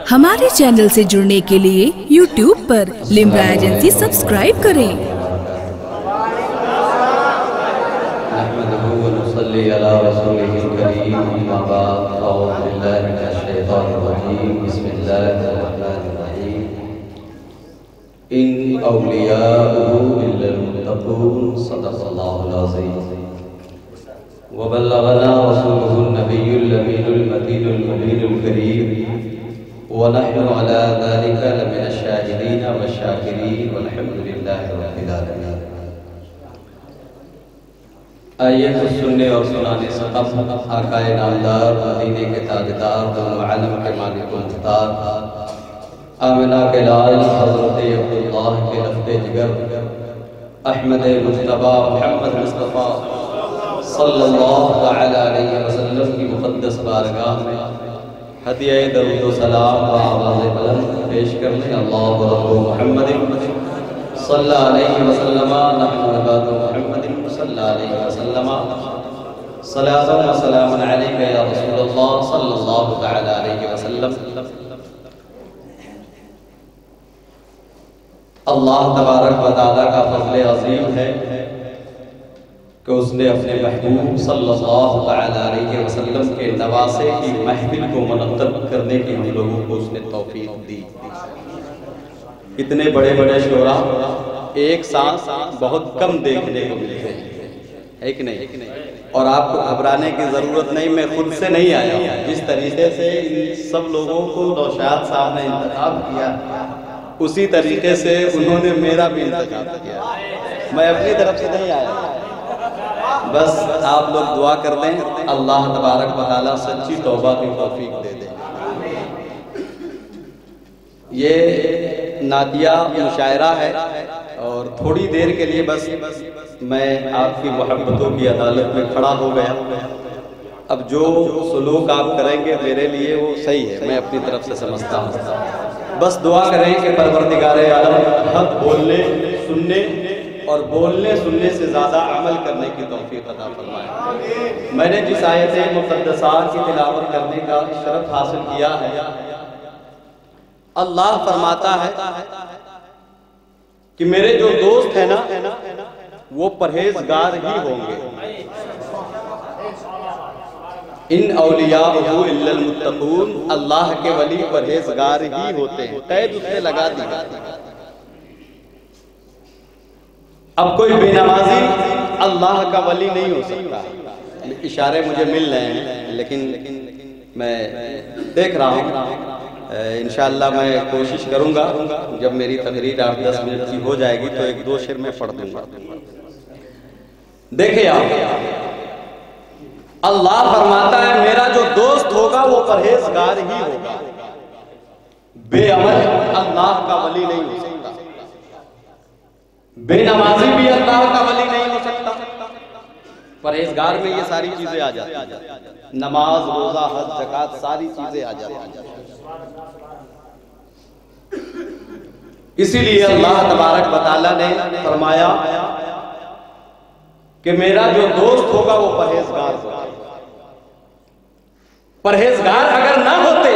हमारे चैनल से जुड़ने के लिए YouTube पर लिम्रा एजेंसी सब्सक्राइब करें। इन औलियाहु इल्लल मुत्तक़ून सदक़ल्लाहुल अज़ीम व बल्लगना रसूलुहुन नबियुल अमीनुल मतीनुल मुबीनुल करीम व नहनु अला ज़ालिका लमिनश शाहिदीन व शाकिरीन वल्हम्दुलिल्लाहि रब्बिल आलमीन। आइए तो सुनने और सुनाने से कम आकाए नामदार मदीने के ताजदार दोनों आलम के मालिक व मुख्तार आमिना के लाल हज़रत अब्दुल्लाह के लफ्ज़े जिगर अहमद मुस्तफ़ा मोहम्मद मुस्तफ़ा सल्लल्लाहु अलैहि वसल्लम की मुक़द्दस बारगाह में हदिया दरूद व सलाम व आवाज़ बुलंद पेश करने अल्लाहु रब्बु मुहम्मदिन सल्लल्लाहु अलैहि वसल्लम नहनु इबादु मुहम्मदिन सल्लल्लाहु अलैहि वसल्लम सलातु व सलामुन अलैका या रसूलल्लाह सल्लल्लाहु तआला अलैहि वसल्लम। अल्लाह तबारक व तआला का फज़्ल अज़ीम है कि उसने अपने महबूब सल्लल्लाहु तआला अलैहि वसल्लम के नवासे की महफिल को मुनक़्क़द करने की हम लोगों को उसने तौफीक दी। इतने बड़े बड़े शोरा एक साथ बहुत कम देखने को मिलते हैं, है कि नहीं? और आपको घबराने की ज़रूरत नहीं, मैं खुद से नहीं आया। जिस तरीके से इन सब लोगों को नौशाद साहब ने इंतखाब किया उसी तरीके से उन्होंने मेरा भी इंतखाब किया। मैं अपनी तरफ से नहीं आया, बस आप लोग दुआ कर दें अल्लाह तबारक व तआला सच्ची तौबा की तौफीक दे दे। ये नातिया मुशायरा है और थोड़ी देर के लिए बस मैं आपकी मोहब्बतों की अदालत में खड़ा हो गया। अब जो सलूक आप करेंगे मेरे लिए वो सही है, मैं अपनी तरफ से समझता हूँ। बस दुआ करें कि परवरदिगारे आलम हक बोलने सुनने और बोलने सुनने से ज़्यादा अमल करने की तौफीक अता फरमाए। मैंने जिस आयत मुक़द्दसा की तिलावत करने का शरफ हासिल किया है, अल्लाह फरमाता है कि मेरे जो दोस्त है ना वो परहेजगार ही होंगे। इन औलियाहु इल्लल मुत्तक़ून, अल्लाह के वली परहेजगार ही होते हैं। कैद उसने लगा दी। अब कोई बेनमाजी अल्लाह का वली नहीं हो सकता। इशारे मुझे मिल रहे हैं लेकिन मैं देख रहा हूँ। इंशाअल्लाह मैं कोशिश करूंगा जब मेरी तकरीर 8-10 मिनट की हो जाएगी तो 1-2 शेर में पढ़ दूंगा। देखिए आप, अल्लाह फरमाता है मेरा जो दोस्त होगा वो परहेजगार ही होगा। बेअमल अल्लाह का वली नहीं हो सकता, बेनमाजी भी अल्लाह का वली नहीं हो सकता। परहेजगार में ये सारी चीजें आ जाती हैं, नमाज रोजा हज ज़कात सारी चीजें आ जाती हैं। इसीलिए अल्लाह तबारक व तआला ने फरमाया कि मेरा जो दोस्त होगा वो परहेजगार होगा। परहेजगार अगर ना होते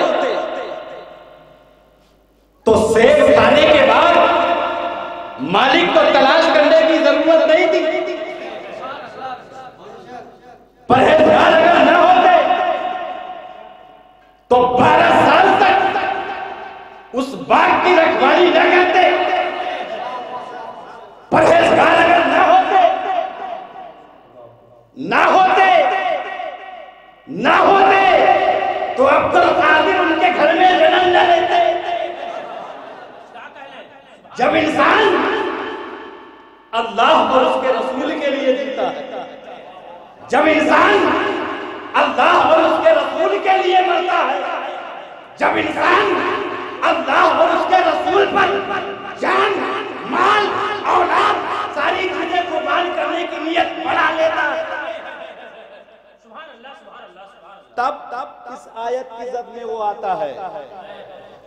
तो सेब खाने के बाद मालिक को तलाश करने की जरूरत नहीं थी। परहेजगार अगर ना होते तो 12 साल तक उस बाग की रखवाली न करते। परहेजगार अगर ना होते तो अब्दुल कादिर उनके घर में जन्म न लेते। जब इंसान अल्लाह और उसके रसूल के लिए जीता है, जब इंसान अल्लाह और उसके रसूल के लिए मरता है, जब इंसान अल्लाह और उसके रसूल पर जान माल औलाद सारी चीजें कुर्बान करने की नियत बढ़ा लेता है, तब इस आयत की जद में वो आता है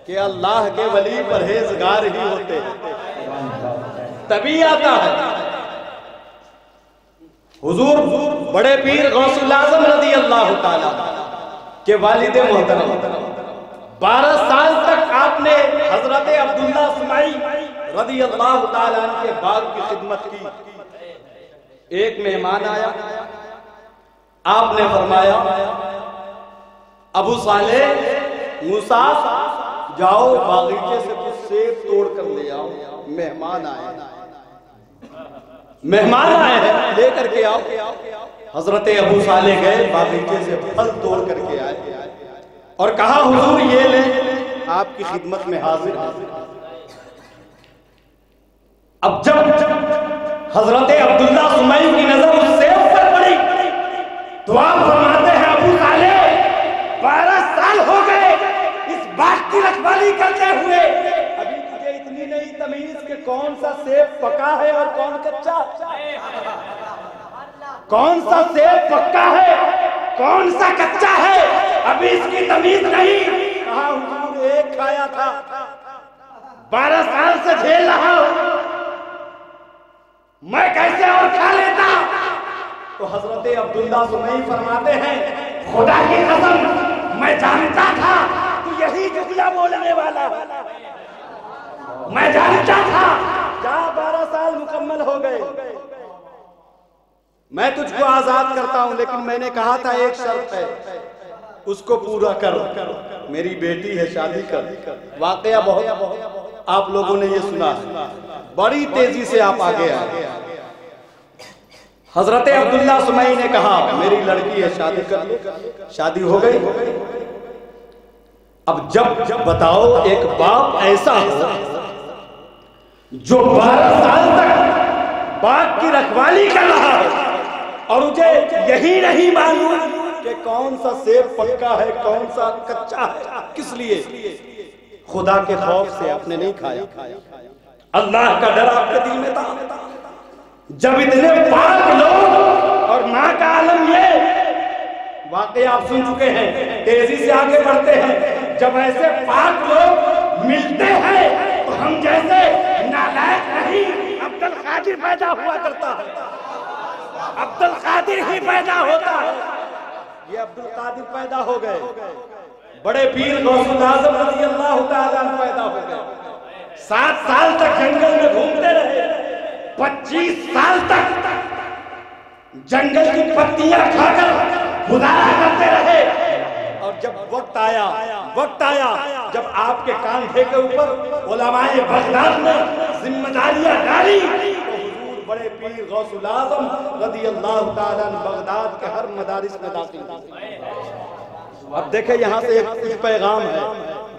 कि अल्लाह के वली परहेजगार ही होते हैं। तभी आता है हुजूर बड़े पीर गौसुल आज़म रज़ी अल्लाह ताला के वालिद मोहतरम 12 साल तक आपने हजरत अब्दुल्ला सुमाई रज़ी अल्लाह ताला अन्हु के बाग की खिदमत की। एक मेहमान आया, आपने फरमाया अबू सालेह मूसा जाओ बागीचे से कुछ सेब तोड़ कर ले आओ, मेहमान आए हैं लेकर के आओ। हजरत अबू सालेह गए, बागीचे से फल तोड़ करके आए और कहा हुजूर ये ले, आपकी खिदमत में हाजिर है। अब जब हजरत अब्दुल्ला सुमई की नजर उस सेब पर पड़ी तो आप फरमाते हैं अबू सालेह 12 साल हो गए इस बाग की रखवाली करते हुए, अभी तुझे इतनी नहीं तमीज कि कौन सा सेब पका है और कौन कच्चा, कौन सा सेब पक्का है कौन सा कच्चा है, अभी इसकी तमीज नहीं। कहा हुजूर एक खाया था, 12 साल से झेल रहा हूं, मैं कैसे और खा लेता। तो हजरत अब्दुल्ला सुमई फरमाते हैं खुदा की कसम मैं जानता था तू यही जुमला बोलने वाला, मैं जानता था। जा 12 साल मुकम्मल हो गए, मैं तुझको आजाद करता हूं, लेकिन मैंने कहा था एक शर्त है उसको पूरा कर, मेरी बेटी है शादी कर। वाकया बहुत आप लोगों ने ये सुना है, बड़ी तेजी से आप आगे आए। हजरत अब्दुल्ला सुमई ने कहा मेरी लड़की है शादी कर लो, शादी हो गई। अब जब बताओ एक बाप ऐसा हो जो 12 साल तक बाग की रखवाली कर रहा है और मुझे यही नहीं मालूम कि कौन सा सेब पक्का है कौन सा कच्चा है, किस लिए? खुदा के खौफ से आपने नहीं खाया, अल्लाह का डर आपके दिल में था। जब इतने पाक लोग और मां का आलम ये वाकई आप सुन चुके हैं, तेजी से आगे बढ़ते हैं। जब ऐसे पाक लोग मिलते हैं तो हम जैसे नालायक नहीं, अब्दुल कादिर पैदा हुआ करता है, अब्दुल कादिर ही पैदा होता है। ये अब्दुल कादिर पैदा हो गए, बड़े पीर गौसुल आज़म रज़ी अल्लाह तआला अन्हु पैदा हो गए। 7 साल तक जंगल में घूमते रहे, 25 साल तक जंगल की पत्तियां खाकर गुजारा करते रहे। और जब वक्त आया जब आपके कांधे के ऊपर उलमाए बगदाद ने जिम्मेदारियां डाली तो हुजूर बड़े पीर गौसुल आज़म रज़ी अल्लाह तआला अन्हु बगदाद के हर मदारिस में दाखिल हुए। अब देखें यहाँ से एक पैगाम है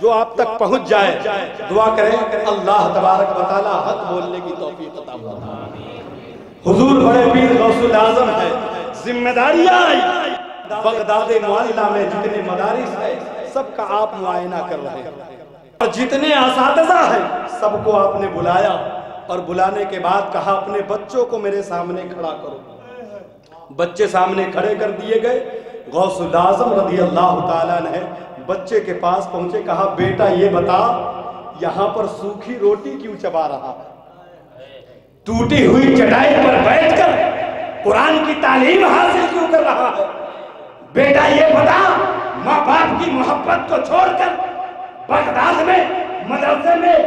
जो आप तक पहुंच जाए, दुआ करें अल्लाह तबारक व तआला हक बोलने की तौफीक अता फरमाए। हुजूर बड़े पीर गौसुल आज़म है, जिम्मेदारियां आई, बगदाद मुअल्ला में जितने मदारिस है सबका आप मुआयना कर रहे हैं और जितने असातिज़ा हैं सबको आपने बुलाया और बुलाने के बाद कहा अपने बच्चों को मेरे सामने खड़ा करो। बच्चे सामने खड़े कर दिए गए। गौसुल आज़म रज़ी अल्लाह तआला ने बच्चे के पास पहुंचे, कहा बेटा ये बता यहाँ पर सूखी रोटी क्यों चबा रहा है, टूटी हुई चटाई पर बैठकर कुरान की तालीम हासिल क्यों कर रहा है? बेटा ये बता माँ बाप की मोहब्बत को छोड़कर बगदाद में मदरसे में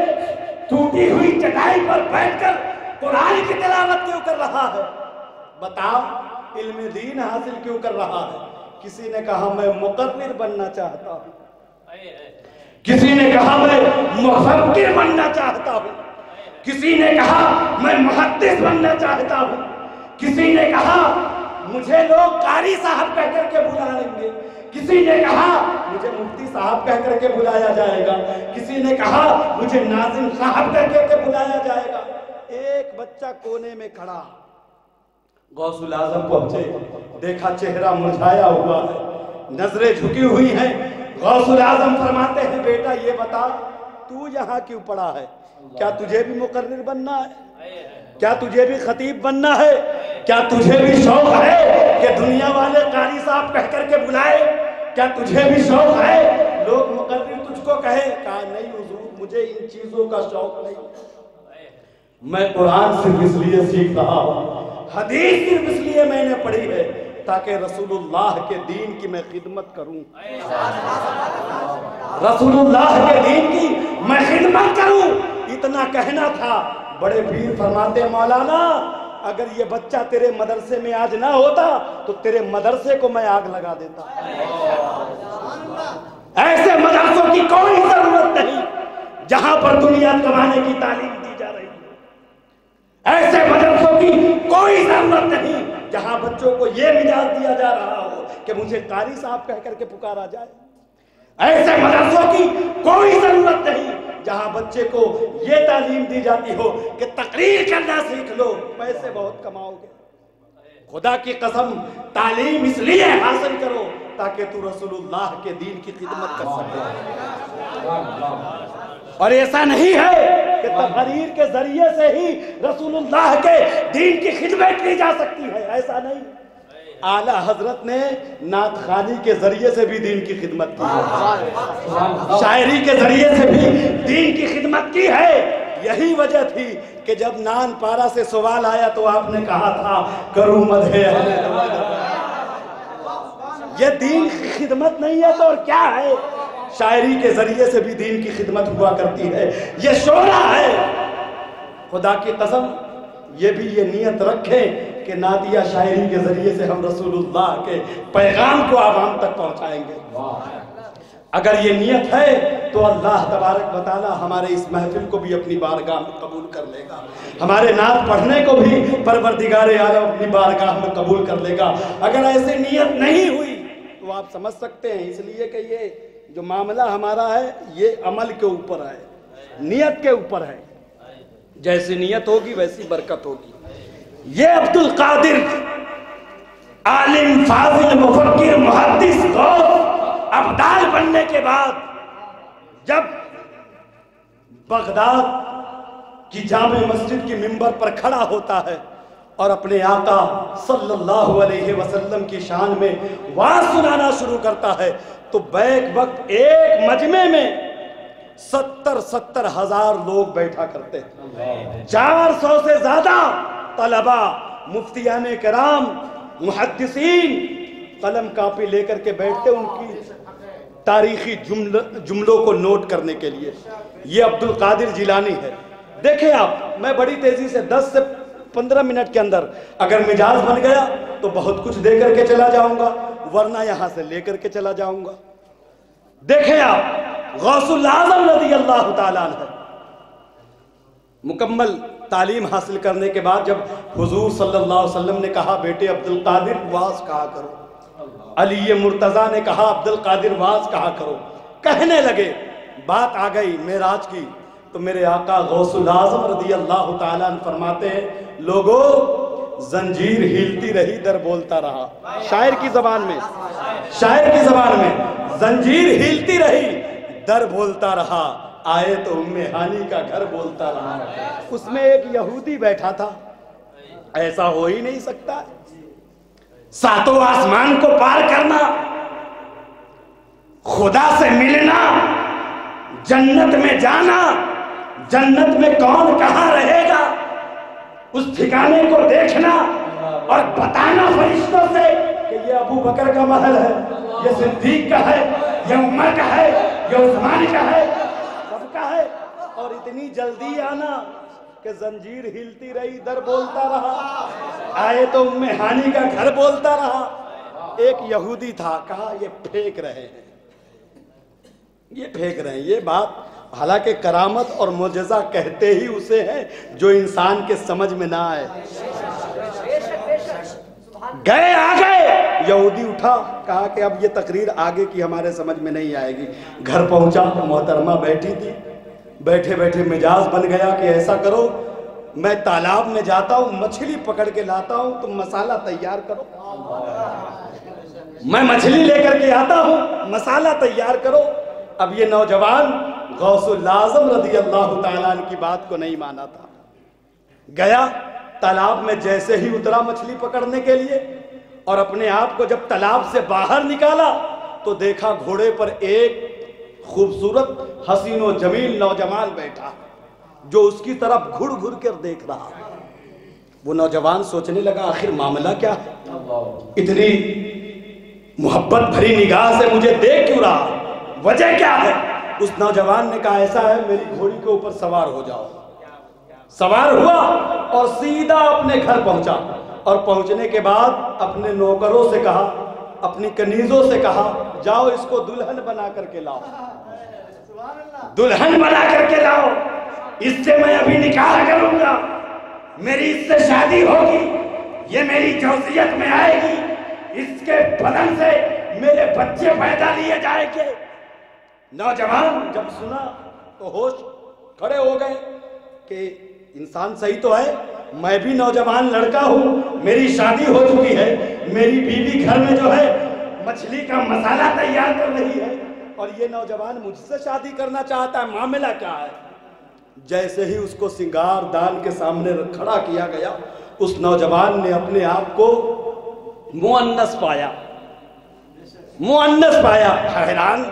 टूटी हुई चटाई पर बैठकर कुरान की तिलावत क्यों कर रहा है? बताओ इल्म दीन हासिल क्यों कर रहा है? किसी ने कहा मैं मुक़र्रिर बनना चाहता हूँ, किसी ने कहा मैं मुफक्किर बनना चाहता हूँ, किसी ने कहा मैं मुहद्दिस बनना चाहता हूँ, किसी ने कहा मुझे लोग कारी साहब कह करके बुलाएंगे, किसी ने कहा मुझे मुफ्ती साहब कह करके बुलाया जाएगा, किसी ने कहा मुझे नाज़िम साहब कह करके बुलाया जाएगा। एक बच्चा कोने में खड़ा, गौसुल आज़म पहुंचे, देखा चेहरा मुरझाया हुआ है, नजरें झुकी हुई हैं। गौसुल आज़म फरमाते हैं बेटा ये बता तू यहाँ क्यों पड़ा है? क्या तुझे भी मुकर्रिर बनना है? क्या तुझे भी खतीब बनना है? क्या तुझे भी शौक है कि दुनिया वाले कारी साहब कह करके बुलाए? क्या तुझे भी शौक है लोग मुकर्रिर तुझको कहे? कहा नहीं हुजूर मुझे इन चीजों का शौक नहीं, मैं कुरान सिर्फ इसलिए सीख रहा हूँ, हदीस सिर्फ इसलिए मैंने पढ़ी है ताकि रसूलुल्लाह के दीन की मैं खिदमत करूं, रसूलुल्लाह के दीन की मैं कहना था। बड़े पीर फरमाते मौलाना, अगर ये बच्चा तेरे मदरसे में आज ना होता तो तेरे मदरसे को मैं आग लगा देता। ऐसे मदरसों की कोई जरूरत नहीं जहां पर दुनिया कमाने की तालीम दी जा रही है। ऐसे मदरसों की कोई जरूरत नहीं जहां बच्चों को यह मिजाज दिया जा रहा हो कि मुझे कारी साहब कह करके पुकारा जाए। ऐसे मदरसों की कोई जरूरत नहीं जहां बच्चे को यह तालीम दी जाती हो कि तकरीर करना सीख लो, पैसे बहुत कमाओगे। खुदा की कसम, तालीम इसलिए हासिल करो ताकि तू रसूलुल्लाह के दीन की खिदमत कर सके। और ऐसा नहीं है कि तकरीर के जरिए से ही रसूलुल्लाह के दीन की खिदमत की जा सकती है, ऐसा नहीं। आला हजरत ने नात खानी के जरिए से भी दीन की खिदमत की है, शायरी के जरिए से भी दीन की खिदमत की है। यही वजह थी कि जब नान पारा से सवाल आया तो आपने कहा था करूं मदहे अहले दरवाजा। ये दीन की खिदमत नहीं है तो और क्या है? शायरी के जरिए से भी दीन की खिदमत हुआ करती है, ये शोरा है। खुदा की कसम, ये भी ये नियत रखें कि नादिया शायरी के जरिए से हम रसूलुल्लाह के पैगाम को आवाम तक पहुंचाएंगे। अगर ये नियत है तो अल्लाह तबारक व तआला हमारे इस महफिल को भी अपनी बारगाह में कबूल कर लेगा, हमारे नात पढ़ने को भी परवरदिगारे आलम अपनी बारगाह में कबूल कर लेगा। अगर ऐसे नियत नहीं हुई तो आप समझ सकते हैं, इसलिए कि ये जो मामला हमारा है ये अमल के ऊपर है, नियत के ऊपर है। जैसी नियत होगी वैसी बरकत होगी। ये अब्दुल कादिर आलिम, फाजिल, मुफक्किर, मुहद्दिस, गौस, अब्दाल बनने के बाद जब बगदाद की जामे मस्जिद की मिंबर पर खड़ा होता है और अपने आका सल्लल्लाहु अलैहि वसल्लम की शान में वाज सुनाना शुरू करता है तो बैक वक्त एक मजमे में 70 हजार लोग बैठा करते हैं। 400 से ज्यादा तलबा, मुफ्तियान कराम, मुहद्दिसीन कलम कापी लेकर के बैठते उनकी तारीखी जुमलों को नोट करने के लिए। ये अब्दुल कादिर जिलानी है। देखें आप, मैं बड़ी तेजी से 10 से 15 मिनट के अंदर अगर मिजाज बन गया तो बहुत कुछ दे करके चला जाऊंगा, वरना यहां से लेकर के चला जाऊंगा। देखें आप, गौसुल आज़म रज़ियल्लाहु ताला अन्हु मुकम्मल तालीम हासिल करने के बाद जब हुजूर सल्लल्लाहु अलैहि वसल्लम ने कहा बेटे अब्दुल कादिर वाज कहा करो, अली मुर्तजा ने कहा अब्दुल कादिर वाज कहा करो, कहने लगे, बात आ गई मेराज की तो मेरे आका गौसुल आज़म रज़ियल्लाहु ताला अन्हु फरमाते हैं, लोगों जंजीर हिलती रही दर बोलता रहा। शायर की जबान में, शायर की जबान में, जंजीर हिलती रही दर बोलता रहा, आए तो उम्मे हानी का घर बोलता रहा। उसमें एक यहूदी बैठा था, ऐसा हो ही नहीं सकता। सातों आसमान को पार करना, खुदा से मिलना, जन्नत में जाना, जन्नत में कौन कहां रहेगा उस ठिकाने को देखना और बताना फरिश्तों से कि ये अबू बकर का महल है, ये सिद्दीक का है, ये उमर का है, ये उस्मान का है, सबका है। और इतनी जल्दी आना कि जंजीर हिलती रही दर बोलता रहा, आए तो उम्मे हानी का घर बोलता रहा। एक यहूदी था, कहा ये फेंक रहे हैं, ये फेंक रहे हैं। ये बात हालांकि करामत और मोजज़ा कहते ही उसे हैं जो इंसान के समझ में ना आए। गए आ गए, यहूदी उठा, कहा कि अब ये तकरीर आगे की हमारे समझ में नहीं आएगी। घर पहुंचा, मोहतरमा बैठी थी, बैठे बैठे मिजाज बन गया कि ऐसा करो, मैं तालाब में जाता हूं, मछली पकड़ के लाता हूं, तुम मसाला तैयार करो। मैं मछली लेकर के आता हूं, मसाला तैयार करो। अब ये नौजवान गौसुल आज़म रज़ियल्लाहु ताला अन्हु की बात को नहीं माना था। गया तालाब में, जैसे ही उतरा मछली पकड़ने के लिए और अपने आप को जब तालाब से बाहर निकाला तो देखा घोड़े पर एक खूबसूरत हसीनो जमील नौजवान बैठा जो उसकी तरफ घुर घुर कर देख रहा। वो नौजवान सोचने लगा आखिर मामला क्या है, इतनी मोहब्बत भरी निगाह से मुझे देख क्यों रहा, वजह क्या है। उस नौजवान ने कहा ऐसा है, मेरी घोड़ी के ऊपर सवार हो जाओ। सवार हुआ और सीधा अपने घर पहुंचा। और पहुंचने के बाद अपने नौकरों से कहा, अपनी कनीजों से कहा, जाओ इसको दुल्हन बना करके लाओ, दुल्हन बना करके लाओ, इससे मैं अभी निकाह करूंगा, मेरी इससे शादी होगी, ये मेरी जौसियत में आएगी, इसके बदन से मेरे बच्चे पैदा लिए जाएंगे। नौजवान जब सुना तो होश खड़े हो गए कि इंसान सही तो है, मैं भी नौजवान लड़का हूं, मेरी शादी हो चुकी है, मेरी बीवी घर में जो है मछली का मसाला तैयार कर रही है और ये नौजवान मुझसे शादी करना चाहता है, मामला क्या है। जैसे ही उसको सिंगार दान के सामने खड़ा किया गया, उस नौजवान ने अपने आप को मुअन्नस पाया, मुअन्नस पाया। हैरान,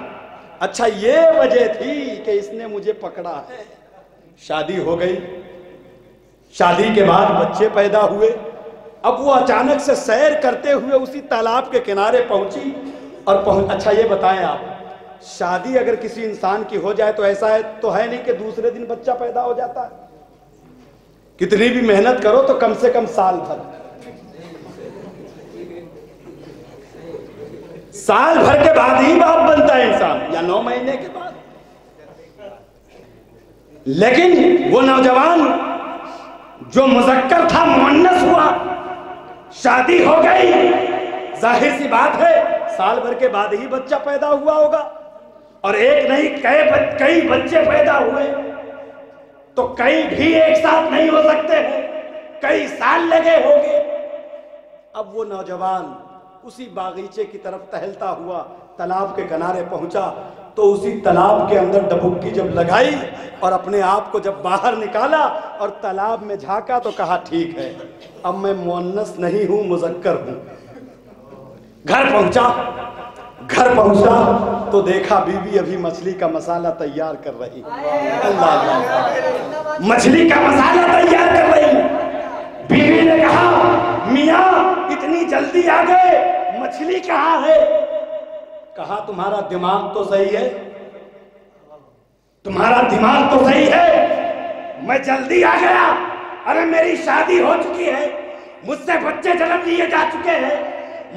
अच्छा ये वजह थी कि इसने मुझे पकड़ा है। शादी हो गई, शादी के बाद बच्चे पैदा हुए। अब वो अचानक से सैर करते हुए उसी तालाब के किनारे पहुंची और अच्छा ये बताएं आप, शादी अगर किसी इंसान की हो जाए तो ऐसा है तो है नहीं कि दूसरे दिन बच्चा पैदा हो जाता है। कितनी भी मेहनत करो तो कम से कम साल भर, साल भर के बाद ही बाप बनता है इंसान, या 9 महीने के बाद। लेकिन वो नौजवान जो मुज़क्कर था मुअन्नस हुआ, शादी हो गई, जाहिर सी बात है साल भर के बाद ही बच्चा पैदा हुआ होगा। और एक नहीं कई बच्चे पैदा हुए तो कई भी एक साथ नहीं हो सकते हैं, कई साल लगे होंगे। अब वो नौजवान उसी बागीचे की तरफ टहलता हुआ तालाब के किनारे पहुंचा तो उसी तालाब के अंदर डुबकी जब लगाई और अपने आप को जब बाहर निकाला और तालाब में झांका तो कहा ठीक है, अब मैं मुअन्नस नहीं हूं, मुज़क्कर हूं। घर पहुंचा तो देखा बीवी अभी मछली का मसाला तैयार कर रही। अल्लाह, मछली का मसाला तैयार कर रही। बीवी ने कहा, मियां इतनी जल्दी आ गए, मछली कहाँ है? कहा तुम्हारा दिमाग तो सही है, तुम्हारा दिमाग तो सही है, मैं जल्दी आ गया। अरे मेरी शादी हो चुकी है, मुझसे बच्चे जन्म लिए जा चुके हैं,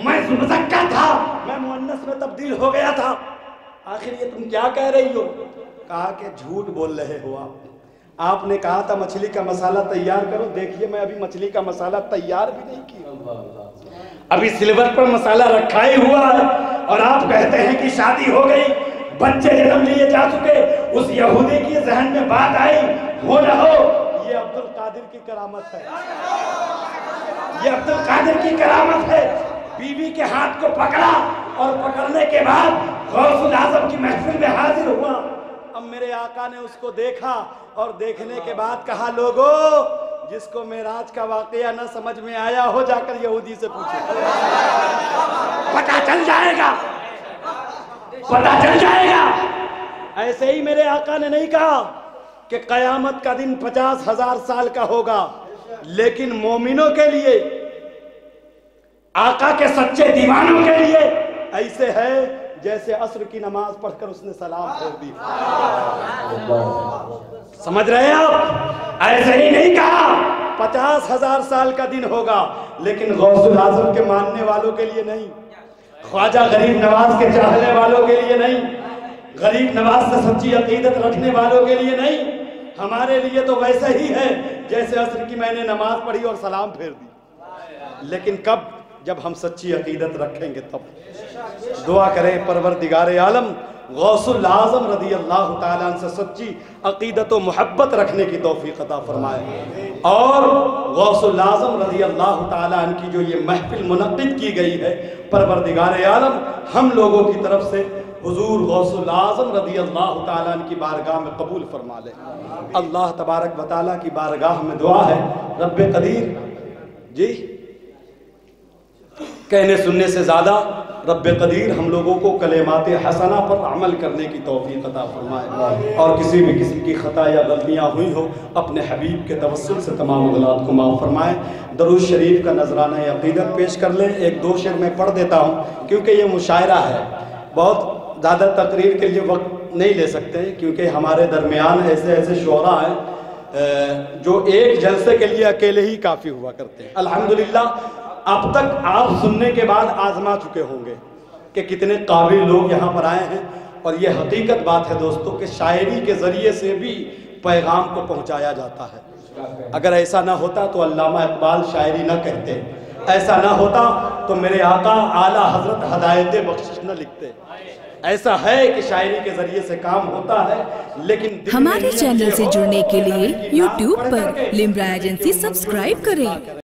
मैं मुज़क्कर था, मैं मुअन्नस में तब्दील हो गया था। आखिर ये तुम क्या कह रही हो? कहा कि झूठ बोल रहे हो आप। आपने कहा था मछली का मसाला तैयार करो, देखिए मैं अभी मछली का मसाला तैयार भी नहीं किया, अभी सिल्वर पर मसाला रखा ही हुआ है और आप कहते हैं कि शादी हो गई, बच्चे जन्म लिए जा चुके। उस यहूदी की जहन में बात आई, हो न हो ये अब्दुल कादिर की करामत है, ये अब्दुल कादिर की करामत है। बीवी के हाथ को पकड़ा और पकड़ने के बाद गौसुल आज़म की महफिल में हाजिर हुआ। अब मेरे आका ने उसको देखा और देखने के बाद कहा, लोगों जिसको मेराज का वाकया न समझ में आया हो जाकर यहूदी से पूछो, पता चल जाएगा, पता चल जाएगा। ऐसे ही मेरे आका ने नहीं कहा कि कयामत का दिन 50,000 साल का होगा, लेकिन मोमिनों के लिए, आका के सच्चे दीवानों के लिए ऐसे है जैसे असर की नमाज पढ़कर उसने सलाम फेर दी। समझ रहे हैं आप? ऐसे ही नहीं कहा 50,000 साल का दिन होगा, लेकिन गौसुल आज़म के मानने वालों के लिए नहीं, ख्वाजा गरीब नवाज के चाहने वालों के लिए नहीं, गरीब नवाज से सच्ची अकीदत रखने वालों के लिए नहीं, हमारे लिए तो वैसा ही है जैसे असर की मैंने नमाज पढ़ी और सलाम फेर दी। लेकिन कब? जब हम सच्ची अकीदत रखेंगे तब। दुआ करें परवरदिगार आलम गौसुल आज़म रज़ी अल्लाह ताला अन्हु से सच्ची अकीदत व मोहब्बत रखने की तौफीक अता फरमाए। और गौसुल आज़म रज़ी अल्लाह ताला अन्हु की जो ये महफिल मुनक़्क़िद की गई है, परवरदिगार आलम हम लोगों की तरफ से हुजूर गौसुल आज़म रज़ी अल्लाह ताला अन्हु की बारगाह में कबूल फरमा ले। अल्लाह तबारक व तआला की बारगाह में दुआ है, रब्बे कदीर जी, कहने सुनने से ज़्यादा रब्बे कदीर हम लोगों को कलेमात हसना पर अमल करने की तौफीक अता फरमाए और किसी भी किस्म की ख़ता या गलतियाँ हुई हो अपने हबीब के तवस्सुल से तमाम गलत को माफ़ फरमाए। दरूद शरीफ का नजराना अक़ीदत पेश कर लें। एक दो शेर मैं पढ़ देता हूँ क्योंकि ये मुशायरा है, बहुत ज़्यादा तकरीर के लिए वक्त नहीं ले सकते क्योंकि हमारे दरमियान ऐसे ऐसे शोरा हैं जो एक जलसे के लिए अकेले ही काफ़ी हुआ करते हैं। अल्हम्दुलिल्लाह अब तक आप सुनने के बाद आजमा चुके होंगे कि कितने काबिल लोग यहाँ पर आए हैं। और ये हकीकत बात है दोस्तों कि शायरी के ज़रिए से भी पैगाम को पहुँचाया जाता है। अगर ऐसा ना होता तो अल्लामा इकबाल शायरी न कहते, ऐसा ना होता तो मेरे आका आला हजरत हदायत बख्शिश न लिखते। ऐसा है कि शायरी के जरिए से काम होता है, लेकिन हमारे चैनल से जुड़ने के लिए YouTube पर लिम्रा एजेंसी सब्सक्राइब करें।